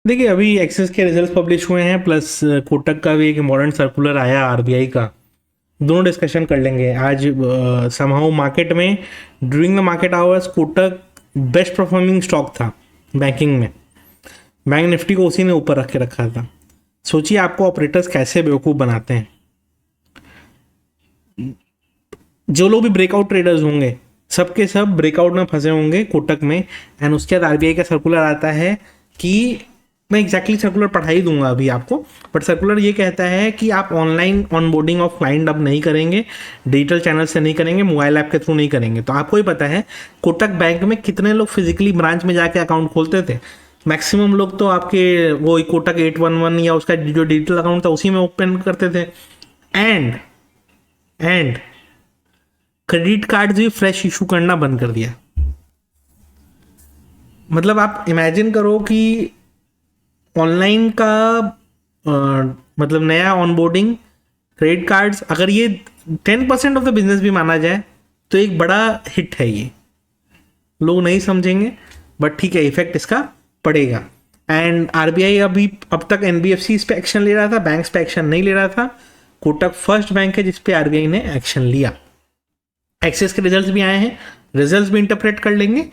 देखिए अभी एक्सिस के रिजल्ट्स पब्लिश हुए हैं, प्लस कोटक का भी एक इम्पोर्टेंट सर्कुलर आया आरबीआई का। दोनों डिस्कशन कर लेंगे आज। समहाउ मार्केट में during the market hours Kotak best performing stock था बैंकिंग में। बैंक निफ्टी को उसी ने ऊपर रख के रखा था। सोचिए आपको ऑपरेटर्स कैसे बेवकूफ़ बनाते हैं। जो लोग भी ब्रेकआउट ट्रेडर्स होंगे सबके सब ब्रेकआउट में फंसे होंगे कोटक में। एंड उसके बाद आरबीआई का सर्कुलर आता है कि मैं एग्जैक्टली सर्कुलर पढ़ा ही दूंगा अभी आपको, बट सर्कुलर ये कहता है कि आप ऑनलाइन ऑनबोर्डिंग ऑफ क्लाइंट अब नहीं करेंगे, डिजिटल चैनल से नहीं करेंगे, मोबाइल ऐप के थ्रू नहीं करेंगे। तो आपको ही पता है कोटक बैंक में कितने लोग फिजिकली ब्रांच में जाके अकाउंट खोलते थे। मैक्सिमम लोग तो आपके वो कोटक 811 या उसका जो डिजिटल अकाउंट था उसी में ओपन करते थे। एंड क्रेडिट कार्ड भी फ्रेश इशू करना बंद कर दिया। मतलब आप इमेजिन करो कि ऑनलाइन का मतलब नया ऑनबोर्डिंग क्रेडिट कार्ड्स, अगर ये 10% ऑफ द बिजनेस भी माना जाए तो एक बड़ा हिट है ये। लोग नहीं समझेंगे बट ठीक है, इफेक्ट इसका पड़ेगा। एंड आरबीआई अब तक एनबीएफसी पे एक्शन ले रहा था, बैंक्स पे एक्शन नहीं ले रहा था। कोटक फर्स्ट बैंक है जिसपे आरबीआई ने एक्शन लिया। एक्सेस के रिजल्ट्स भी आए हैं, रिजल्ट्स भी इंटरप्रेट कर लेंगे।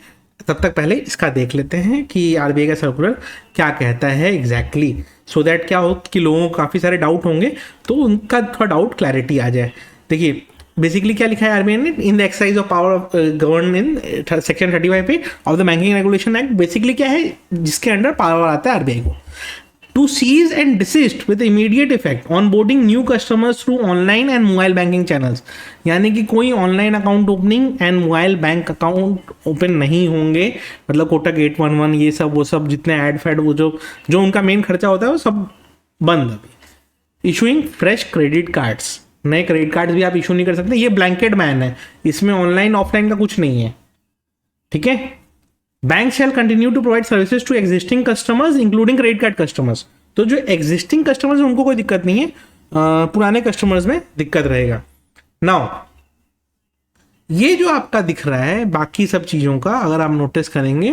तब तक पहले इसका देख लेते हैं कि आरबीआई का सर्कुलर क्या कहता है एग्जैक्टली, सो दैट क्या हो कि लोगों को काफ़ी सारे डाउट होंगे तो उनका थोड़ा डाउट क्लैरिटी आ जाए। देखिए बेसिकली क्या लिखा है आरबीआई ने, in the exercise of power of govern in section 35 पे of the banking regulation act. Basically क्या है, जिसके अंडर पावर आता है आरबीआई को to cease and desist with immediate effect on boarding new customers through online and mobile banking channels. यानी कि कोई online account opening and mobile bank account open नहीं होंगे। मतलब कोटक 811 ये सब वो सब जितने एड फैड वो जो उनका मेन खर्चा होता है वो सब बंद अभी। इशूइंग फ्रेश क्रेडिट कार्ड्स, नए क्रेडिट कार्ड्स भी आप इशू नहीं कर सकते। ये ब्लैंकेट बैन है, इसमें ऑनलाइन ऑफलाइन का कुछ नहीं है। ठीक है। Bank shall continue to provide services to existing customers including credit card customers. तो जो एग्जिस्टिंग कस्टमर्स हैं उनको कोई दिक्कत नहीं है, पुराने कस्टमर्स में दिक्कत रहेगा। नाउ ये जो आपका दिख रहा है बाकी सब चीज़ों का अगर आप नोटिस करेंगे,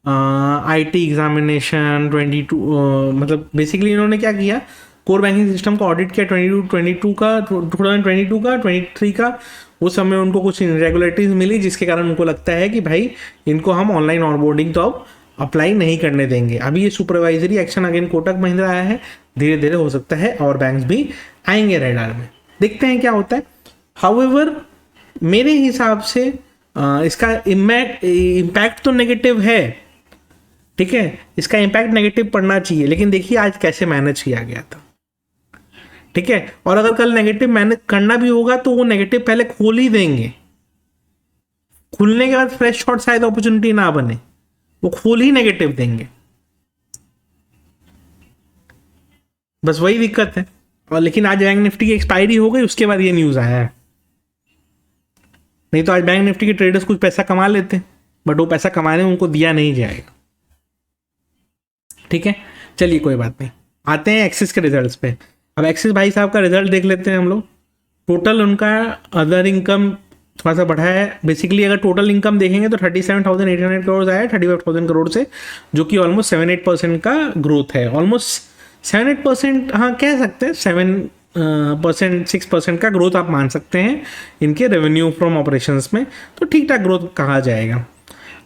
आईटी एग्जामिनेशन 22 मतलब बेसिकली इन्होंने क्या किया, कोर बैंकिंग सिस्टम का ऑडिट किया 2022 का 23 का। उस समय उनको कुछ इरेगुलरिटीज मिली जिसके कारण उनको लगता है कि भाई इनको हम ऑनलाइन ऑनबोर्डिंग तो अब अप्लाई नहीं करने देंगे। अभी ये supervisory action again Kotak Mahindra आया है, धीरे धीरे हो सकता है और बैंक्स भी आएंगे रेडार में, देखते हैं क्या होता है। हाउएवर मेरे हिसाब से इसका इम्पैक्ट तो नेगेटिव है, ठीक है, इसका इम्पैक्ट नेगेटिव पड़ना चाहिए, लेकिन देखिए आज कैसे मैनेज किया गया था। ठीक है। और अगर कल नेगेटिव मैनेज करना भी होगा तो वो नेगेटिव पहले खोल ही देंगे, खुलने के बाद फ्रेश शॉट शायद अपॉर्चुनिटी ना बने, वो खोल ही नेगेटिव देंगे। बस वही दिक्कत है। और लेकिन आज बैंक निफ्टी की एक्सपायरी हो गई, उसके बाद ये न्यूज आया है। नहीं तो आज बैंक निफ्टी के ट्रेडर्स कुछ पैसा कमा लेते, बट वो पैसा कमाने उनको दिया नहीं जाएगा। ठीक है, चलिए कोई बात नहीं, आते हैं एक्सिस के रिजल्ट्स पे। अब एक्सिस भाई साहब का रिजल्ट देख लेते हैं हम लोग। टोटल उनका अदर इनकम थोड़ा सा बढ़ा है। बेसिकली अगर टोटल इनकम देखेंगे तो 37,800 करोड़ आया 35,000 करोड़ से, जो कि ऑलमोस्ट 7-8% का ग्रोथ है। ऑलमोस्ट 7-8%, हाँ कह सकते हैं 6% का ग्रोथ आप मान सकते हैं इनके रेवेन्यू फ्रॉम ऑपरेशंस में, तो ठीक ठाक ग्रोथ कहा जाएगा।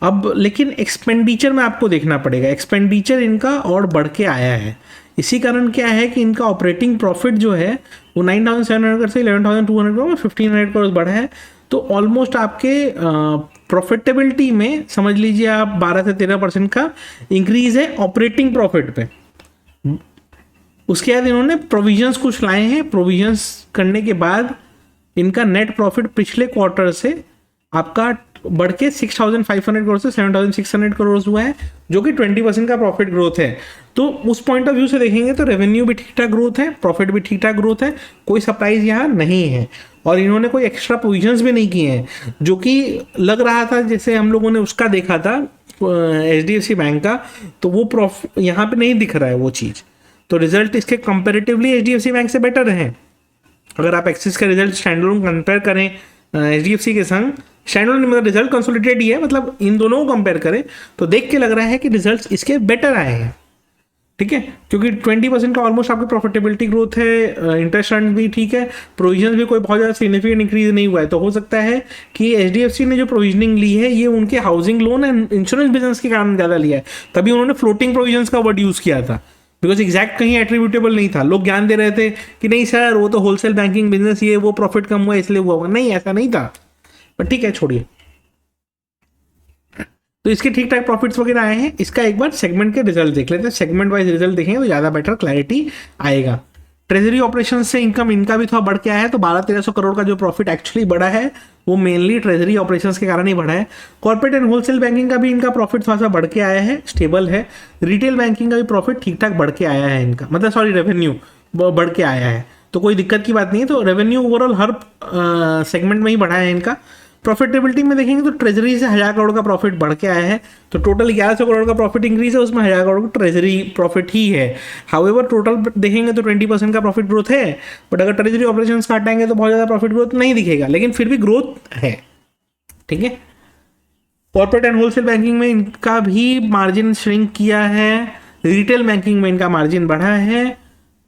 अब लेकिन एक्सपेंडिचर में आपको देखना पड़ेगा, एक्सपेंडिचर इनका और बढ़ के आया है। इसी कारण क्या है कि इनका ऑपरेटिंग प्रॉफिट जो है वो 9,700 से 11,200 करोड़ 1,500 करोड़ बढ़ा है। तो ऑलमोस्ट आपके प्रॉफिटेबिलिटी में समझ लीजिए आप 12 से 13% का इंक्रीज है ऑपरेटिंग प्रॉफिट पे। उसके बाद इन्होंने प्रोविजंस कुछ लाए हैं, प्रोविजंस करने के बाद इनका नेट प्रॉफिट पिछले क्वार्टर से आपका बढ़ के 6,500 करोड़ से 7,600 करोड़ हुआ है, जो कि 20% का प्रॉफिट ग्रोथ है। तो उस पॉइंट ऑफ व्यू से देखेंगे तो रेवेन्यू भी ठीक ठाक ग्रोथ है, प्रॉफिट भी ठीक ठाक ग्रोथ है, कोई सरप्राइज यहाँ नहीं है। और इन्होंने कोई एक्स्ट्रा प्रोविजंस भी नहीं किए हैं, जो कि लग रहा था जैसे हम लोगों ने उसका देखा था HDFC बैंक का, तो वो प्रॉफिट यहाँ पे नहीं दिख रहा है वो चीज़। तो रिजल्ट इसके कंपेरेटिवली HDFC बैंक से बेटर हैं। अगर आप एक्सिस का रिजल्ट स्टैंडअलोन कंपेयर करें HDFC के संग, स्टैंडअलोन मतलब रिजल्ट कंसोलिडेटेड ही है, मतलब इन दोनों को कंपेयर करें तो देख के लग रहा है कि रिजल्ट्स इसके बेटर आए हैं। ठीक है, क्योंकि 20% का ऑलमोस्ट आपकी प्रॉफिटेबिलिटी ग्रोथ है, इंटरेस्ट अर्न भी ठीक है, प्रोविजन भी कोई बहुत ज़्यादा सिग्निफिकेंट इंक्रीज नहीं हुआ है, तो हो सकता है कि एचडीएफसी ने जो प्रोविजनिंग ली है ये उनके housing loan and insurance business के कारण ज़्यादा लिया है, तभी उन्होंने फ्लोटिंग प्रोविजन का वर्ड यूज़ किया था, बिकॉज एग्जैक्ट कहीं एट्रीब्यूटेबल नहीं था। लोग ज्ञान दे रहे थे कि नहीं सर वो तो होलसेल बैंकिंग बिजनेस ये वो प्रॉफिट कम हुआ इसलिए हुआ, नहीं ऐसा नहीं था, पर ठीक है छोड़िए। तो इसके ठीक ठाक प्रॉफिट्स वगैरह आए हैं। इसका एक बार सेगमेंट के रिजल्ट देख लेते हैं, सेगमेंट वाइज रिजल्ट देखेंगे तो ज़्यादा बेटर क्लैरिटी आएगा। ट्रेजरी ऑपरेशन से इनकम इनका भी थोड़ा बढ़ के आया है, तो 1200-1300 करोड़ का जो प्रॉफिट एक्चुअली बढ़ा है वो मेनली ट्रेजरी ऑपरेशंस के कारण ही बढ़ा है। कॉर्पोरेट एंड होलसेल बैंकिंग का भी इनका प्रॉफिट थोड़ा सा बढ़ के आया है, स्टेबल है। रिटेल बैंकिंग का भी प्रॉफिट ठीक ठाक बढ़ के आया है इनका, मतलब सॉरी रेवेन्यू बढ़ के आया है, तो कोई दिक्कत की बात नहीं है। तो रेवेन्यू ओवरऑल हर सेगमेंट में ही बढ़ा है इनका। प्रॉफिटेबिलिटी में देखेंगे तो ट्रेजरी से 1000 करोड़ का प्रॉफिट बढ़ के आया है, तो टोटल 1100 करोड़ का प्रॉफिट इंक्रीज है, उसमें 1000 करोड़ का ट्रेजरी प्रॉफिट ही है। हाउएवर टोटल देखेंगे तो 20% का प्रॉफिट ग्रोथ है, बट अगर ट्रेजरी ऑपरेशन हटाएंगे तो बहुत ज़्यादा प्रॉफिट ग्रोथ नहीं दिखेगा, लेकिन फिर भी ग्रोथ है, ठीक है। कॉर्पोरेट एंड होलसेल बैंकिंग में इनका भी मार्जिन श्रिंक किया है, रिटेल बैंकिंग में इनका मार्जिन बढ़ा है,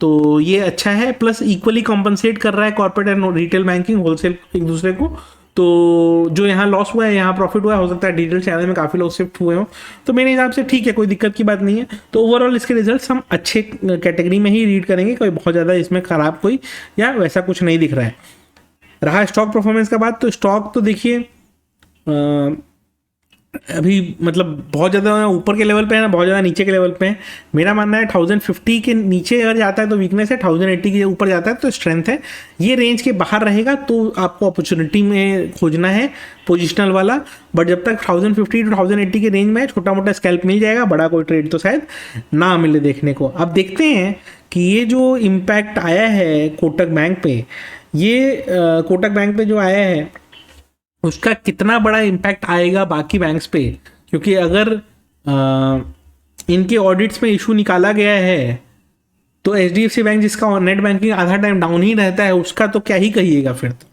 तो ये अच्छा है। प्लस इक्वली कॉम्पनसेट कर रहा है corporate and retail banking wholesale एक दूसरे को, तो जो यहाँ लॉस हुआ है यहाँ प्रॉफिट हुआ है, हो सकता है डिजिटल चैनल में काफ़ी लोग शिफ्ट हुए हों, तो मेरे हिसाब से ठीक है, कोई दिक्कत की बात नहीं है। तो ओवरऑल इसके रिजल्ट्स हम अच्छे कैटेगरी में ही रीड करेंगे, कोई बहुत ज़्यादा इसमें ख़राब कोई या वैसा कुछ नहीं दिख रहा है। रहा स्टॉक परफॉर्मेंस का बात, तो स्टॉक तो देखिए अभी मतलब बहुत ज़्यादा ऊपर के लेवल पे है ना, बहुत ज़्यादा नीचे के लेवल पे है। मेरा मानना है 1050 के नीचे अगर जाता है तो वीकनेस है, 1080 के ऊपर जाता है तो स्ट्रेंथ है। ये रेंज के बाहर रहेगा तो आपको अपॉर्चुनिटी में खोजना है पोजिशनल वाला, बट जब तक 1050 टू 1080 के रेंज में छोटा मोटा स्कैल्प मिल जाएगा, बड़ा कोई ट्रेड तो शायद ना मिले देखने को। अब देखते हैं कि ये जो इम्पैक्ट आया है कोटक बैंक पे, ये कोटक बैंक पे जो आया है उसका कितना बड़ा इम्पैक्ट आएगा बाकी बैंक्स पे, क्योंकि अगर इनके ऑडिट्स में इशू निकाला गया है तो एचडीएफसी बैंक जिसका नेट बैंकिंग आधा टाइम डाउन ही रहता है उसका तो क्या ही कहिएगा, फिर तो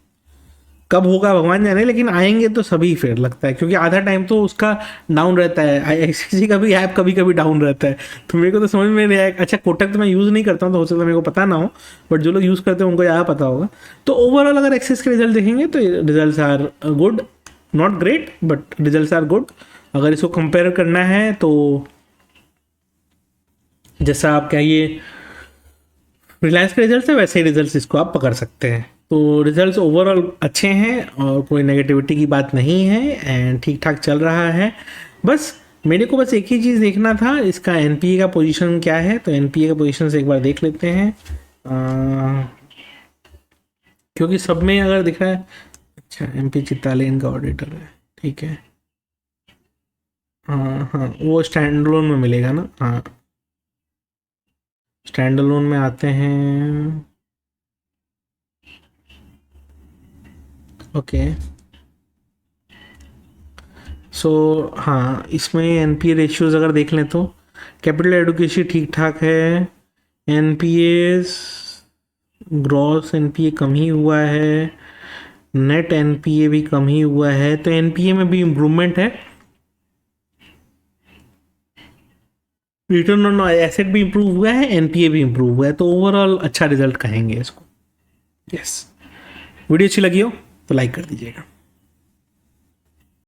कब होगा भगवान जाने, लेकिन आएंगे तो सभी फिर लगता है, क्योंकि आधा टाइम तो उसका डाउन रहता है। आईसीआईसीआई का भी ऐप कभी कभी डाउन रहता है, तो मेरे को तो समझ में नहीं आया। अच्छा कोटक तो मैं यूज़ नहीं करता हूँ तो हो सकता है मेरे को पता ना हो, बट जो लोग यूज़ करते हैं उनको ज़्यादा पता होगा। तो ओवरऑल अगर एक्सेस के रिजल्ट देखेंगे तो result are good, not great but result are good. अगर इसको कंपेयर करना है तो जैसा आप कहिए रिलायंस के रिजल्ट है वैसे ही रिजल्ट इसको आप पकड़ सकते हैं। तो रिजल्ट्स ओवरऑल अच्छे हैं और कोई नेगेटिविटी की बात नहीं है एंड ठीक ठाक चल रहा है। बस मेरे को बस एक ही चीज़ देखना था, इसका एनपीए का पोजीशन क्या है, तो एनपीए का पोजीशन से एक बार देख लेते हैं, क्योंकि सब में अगर दिख रहा है। अच्छा एमपी चित्तालेन का ऑडिटर है, ठीक है, हाँ हाँ वो स्टैंड लोन में मिलेगा ना, हाँ स्टैंड लोन में आते हैं, ओके। सो हाँ इसमें एनपीए रेशियोज अगर देख लें तो कैपिटल एडुकेशन ठीक ठाक है, एनपीएस ग्रॉस एनपीए कम ही हुआ है, नेट एनपीए भी कम ही हुआ है, तो एनपीए में भी इम्प्रूवमेंट है, रिटर्न ऑन एसेट भी इम्प्रूव हुआ है, एनपीए भी इम्प्रूव हुआ है, तो ओवरऑल अच्छा रिजल्ट कहेंगे इसको। यस वीडियो अच्छी लगी हो तो लाइक कर दीजिएगा।